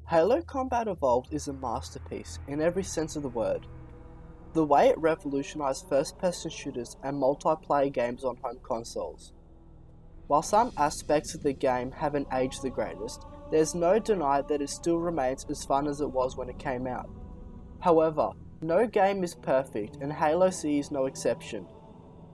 Halo Combat Evolved is a masterpiece in every sense of the word. The way it revolutionized first-person shooters and multiplayer games on home consoles. While some aspects of the game haven't aged the greatest, there's no deny that it still remains as fun as it was when it came out. However, no game is perfect and Halo C is no exception.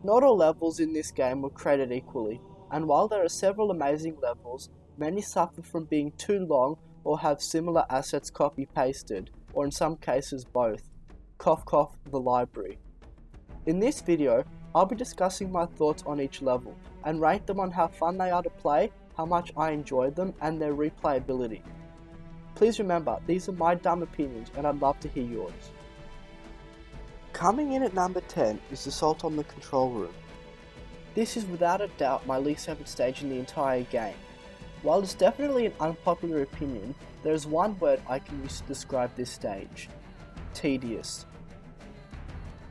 Not all levels in this game were created equally, and while there are several amazing levels, many suffer from being too long or have similar assets copy-pasted, or in some cases both. Cough cough, the library. In this video, I'll be discussing my thoughts on each level, and rank them on how fun they are to play, how much I enjoyed them, and their replayability. Please remember, these are my dumb opinions and I'd love to hear yours. Coming in at number 10 is Assault on the Control Room. This is without a doubt my least favourite stage in the entire game. While it's definitely an unpopular opinion, there is one word I can use to describe this stage: tedious.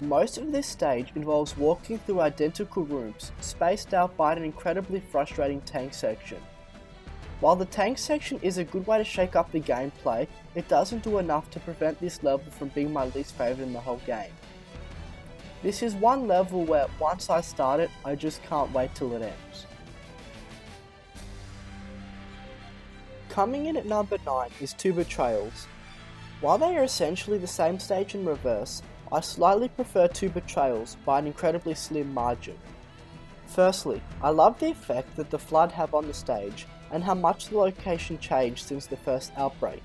Most of this stage involves walking through identical rooms, spaced out by an incredibly frustrating tank section. While the tank section is a good way to shake up the gameplay, it doesn't do enough to prevent this level from being my least favourite in the whole game. This is one level where once I start it, I just can't wait till it ends. Coming in at number 9 is Two Betrayals. While they are essentially the same stage in reverse, I slightly prefer Two Betrayals by an incredibly slim margin. Firstly, I love the effect that the Flood have on the stage and how much the location changed since the first outbreak.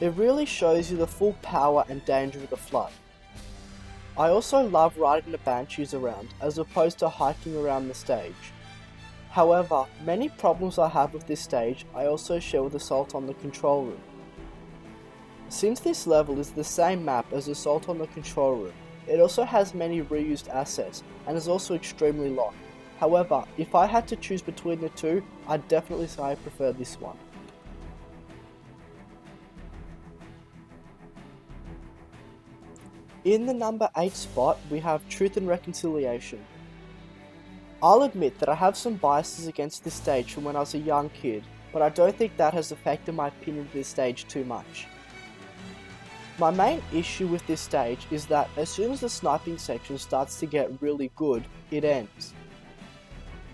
It really shows you the full power and danger of the Flood. I also love riding the Banshees around as opposed to hiking around the stage. However, many problems I have with this stage I also share with Assault on the Control Room. Since this level is the same map as Assault on the Control Room, it also has many reused assets and is also extremely long. However, if I had to choose between the two, I'd definitely say I prefer this one. In the number 8 spot, we have Truth and Reconciliation. I'll admit that I have some biases against this stage from when I was a young kid, but I don't think that has affected my opinion of this stage too much. My main issue with this stage is that as soon as the sniping section starts to get really good, it ends.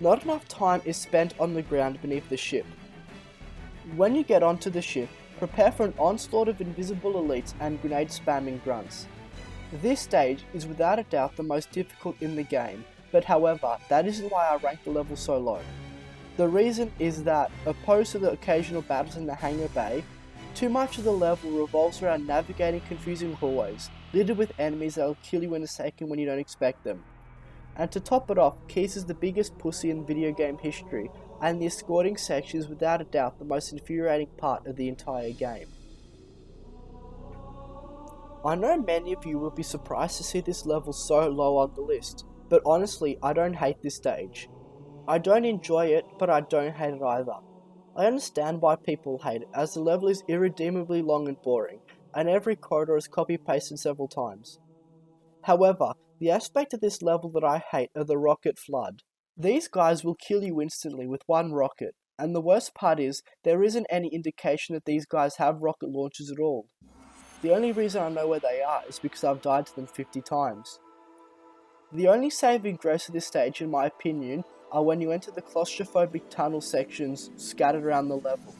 Not enough time is spent on the ground beneath the ship. When you get onto the ship, prepare for an onslaught of invisible elites and grenade spamming grunts. This stage is without a doubt the most difficult in the game, but however, that isn't why I rank the level so low. The reason is that, opposed to the occasional battles in the hangar bay, too much of the level revolves around navigating confusing hallways, littered with enemies that will kill you in a second when you don't expect them. And to top it off, Keyes is the biggest pussy in video game history, and the escorting section is without a doubt the most infuriating part of the entire game. I know many of you will be surprised to see this level so low on the list, but honestly, I don't hate this stage. I don't enjoy it, but I don't hate it either. I understand why people hate it, as the level is irredeemably long and boring, and every corridor is copy-pasted several times. However, the aspect of this level that I hate are the rocket flood. These guys will kill you instantly with one rocket, and the worst part is, there isn't any indication that these guys have rocket launchers at all. The only reason I know where they are is because I've died to them 50 times. The only saving grace of this stage, in my opinion, are when you enter the claustrophobic tunnel sections scattered around the level.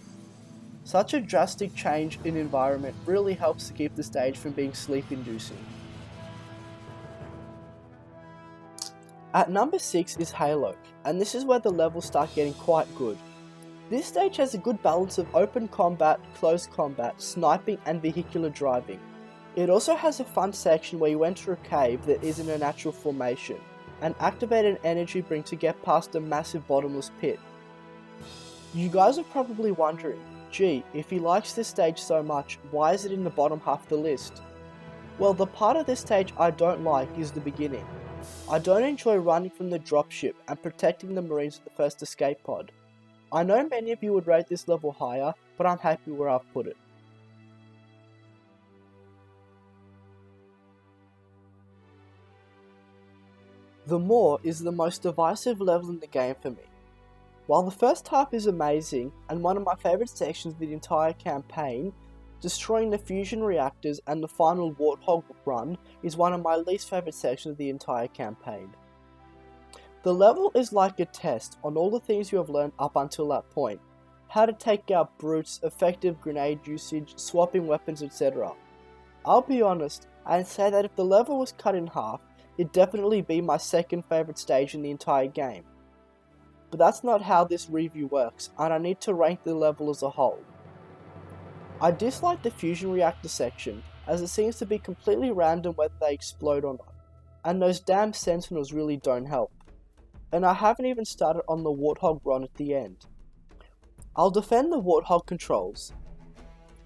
Such a drastic change in environment really helps to keep the stage from being sleep-inducing. At number 6 is Halo, and this is where the levels start getting quite good. This stage has a good balance of open combat, close combat, sniping and vehicular driving. It also has a fun section where you enter a cave that isn't a natural formation, and activate an energy ring to get past a massive bottomless pit. You guys are probably wondering, gee, if he likes this stage so much, why is it in the bottom half of the list? Well, the part of this stage I don't like is the beginning. I don't enjoy running from the dropship and protecting the Marines with the first escape pod. I know many of you would rate this level higher, but I'm happy where I've put it. The Maw is the most divisive level in the game for me. While the first half is amazing and one of my favourite sections of the entire campaign, destroying the fusion reactors and the final Warthog run is one of my least favourite sections of the entire campaign. The level is like a test on all the things you have learned up until that point. How to take out brutes, effective grenade usage, swapping weapons, etc. I'll be honest and say that if the level was cut in half, it'd definitely be my second favourite stage in the entire game. But that's not how this review works, and I need to rank the level as a whole. I dislike the fusion reactor section, as it seems to be completely random whether they explode or not, and those damn sentinels really don't help. And I haven't even started on the Warthog run at the end. I'll defend the Warthog controls.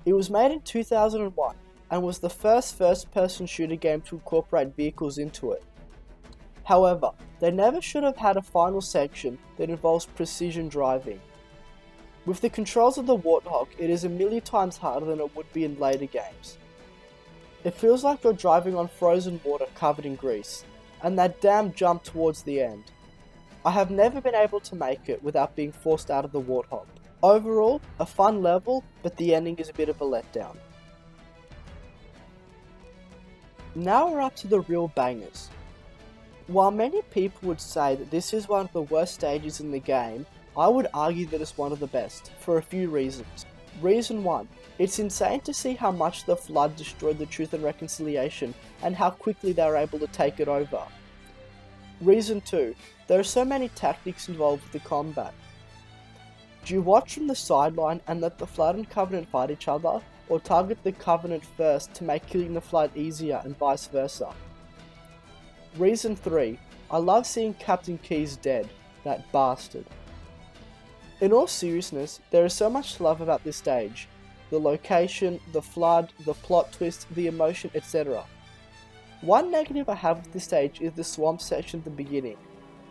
It was made in 2001, and was the first-person shooter game to incorporate vehicles into it. However, they never should have had a final section that involves precision driving. With the controls of the Warthog, it is a million times harder than it would be in later games. It feels like you're driving on frozen water covered in grease, and that damn jump towards the end. I have never been able to make it without being forced out of the Warthog. Overall, a fun level, but the ending is a bit of a letdown. Now we're up to the real bangers. While many people would say that this is one of the worst stages in the game, I would argue that it's one of the best, for a few reasons. Reason 1, it's insane to see how much the Flood destroyed the Truth and Reconciliation, and how quickly they were able to take it over. Reason 2, there are so many tactics involved with the combat. Do you watch from the sideline and let the Flood and Covenant fight each other, or target the Covenant first to make killing the Flood easier and vice versa? Reason 3, I love seeing Captain Keyes dead, that bastard. In all seriousness, there is so much to love about this stage. The location, the Flood, the plot twist, the emotion, etc. One negative I have with this stage is the swamp section at the beginning.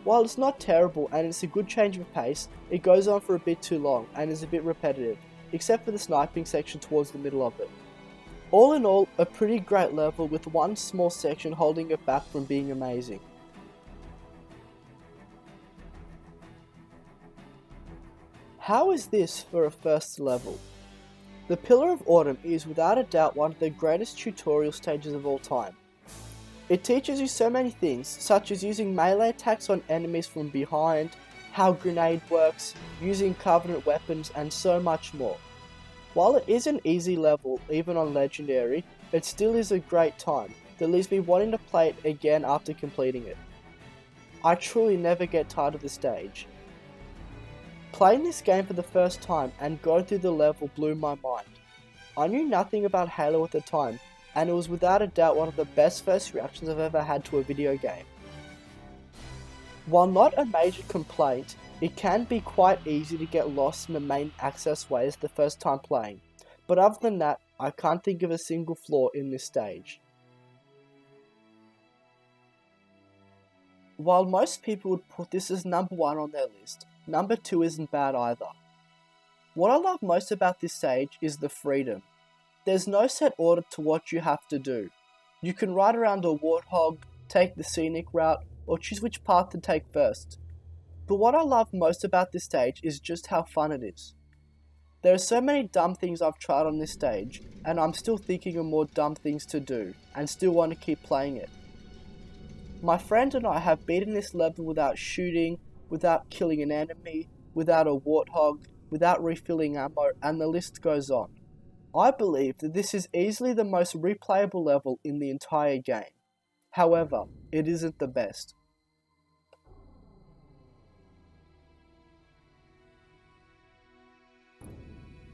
While it's not terrible and it's a good change of pace, it goes on for a bit too long and is a bit repetitive, except for the sniping section towards the middle of it. All in all, a pretty great level with one small section holding it back from being amazing. How is this for a first level? The Pillar of Autumn is without a doubt one of the greatest tutorial stages of all time. It teaches you so many things, such as using melee attacks on enemies from behind, how grenade works, using Covenant weapons, and so much more. While it is an easy level, even on Legendary, it still is a great time that leaves me wanting to play it again after completing it. I truly never get tired of the stage. Playing this game for the first time and going through the level blew my mind. I knew nothing about Halo at the time, and it was without a doubt one of the best first reactions I've ever had to a video game. While not a major complaint, it can be quite easy to get lost in the main access ways the first time playing, but other than that, I can't think of a single flaw in this stage. While most people would put this as number 1 on their list, number 2 isn't bad either. What I love most about this stage is the freedom. There's no set order to what you have to do. You can ride around a Warthog, take the scenic route, or choose which path to take first. But what I love most about this stage is just how fun it is. There are so many dumb things I've tried on this stage, and I'm still thinking of more dumb things to do, and still want to keep playing it. My friend and I have beaten this level without shooting, without killing an enemy, without a Warthog, without refilling ammo, and the list goes on. I believe that this is easily the most replayable level in the entire game. However, it isn't the best.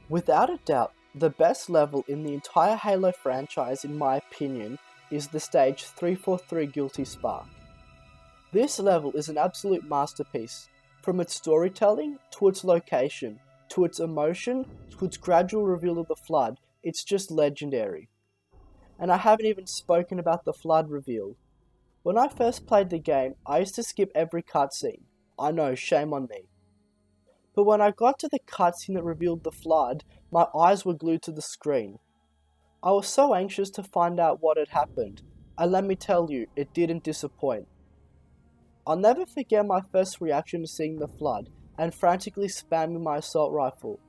Without a doubt, the best level in the entire Halo franchise in my opinion is the stage 343 Guilty Spark. This level is an absolute masterpiece, from its storytelling, to its location, to its emotion, to its gradual reveal of the Flood. It's just legendary. And I haven't even spoken about the Flood reveal. When I first played the game, I used to skip every cutscene. I know, shame on me. But when I got to the cutscene that revealed the Flood, my eyes were glued to the screen. I was so anxious to find out what had happened, and let me tell you, it didn't disappoint. I'll never forget my first reaction to seeing the Flood, and frantically spamming my assault rifle.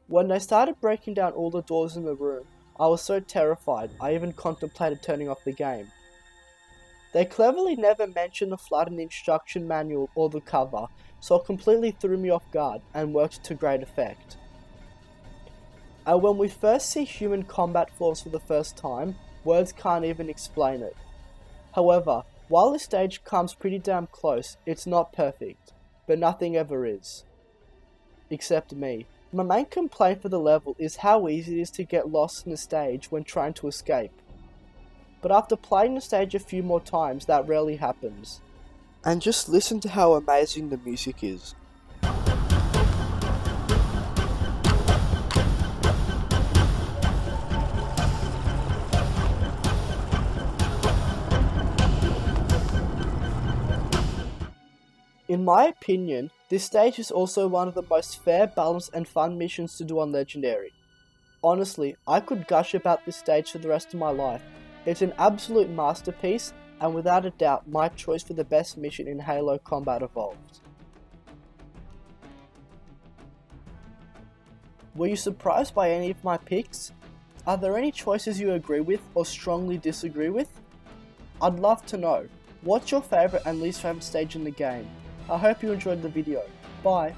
When they started breaking down all the doors in the room, I was so terrified I even contemplated turning off the game. They cleverly never mentioned the flood in the instruction manual or the cover, so it completely threw me off guard and worked to great effect. And when we first see human combat flaws for the first time, words can't even explain it. However, while this stage comes pretty damn close, it's not perfect, but nothing ever is. Except me. My main complaint for the level is how easy it is to get lost in the stage when trying to escape. But after playing the stage a few more times, that rarely happens. And just listen to how amazing the music is. In my opinion, this stage is also one of the most fair, balanced and fun missions to do on Legendary. Honestly, I could gush about this stage for the rest of my life. It's an absolute masterpiece, and without a doubt, my choice for the best mission in Halo Combat Evolved. Were you surprised by any of my picks? Are there any choices you agree with or strongly disagree with? I'd love to know. What's your favourite and least favourite stage in the game? I hope you enjoyed the video. Bye.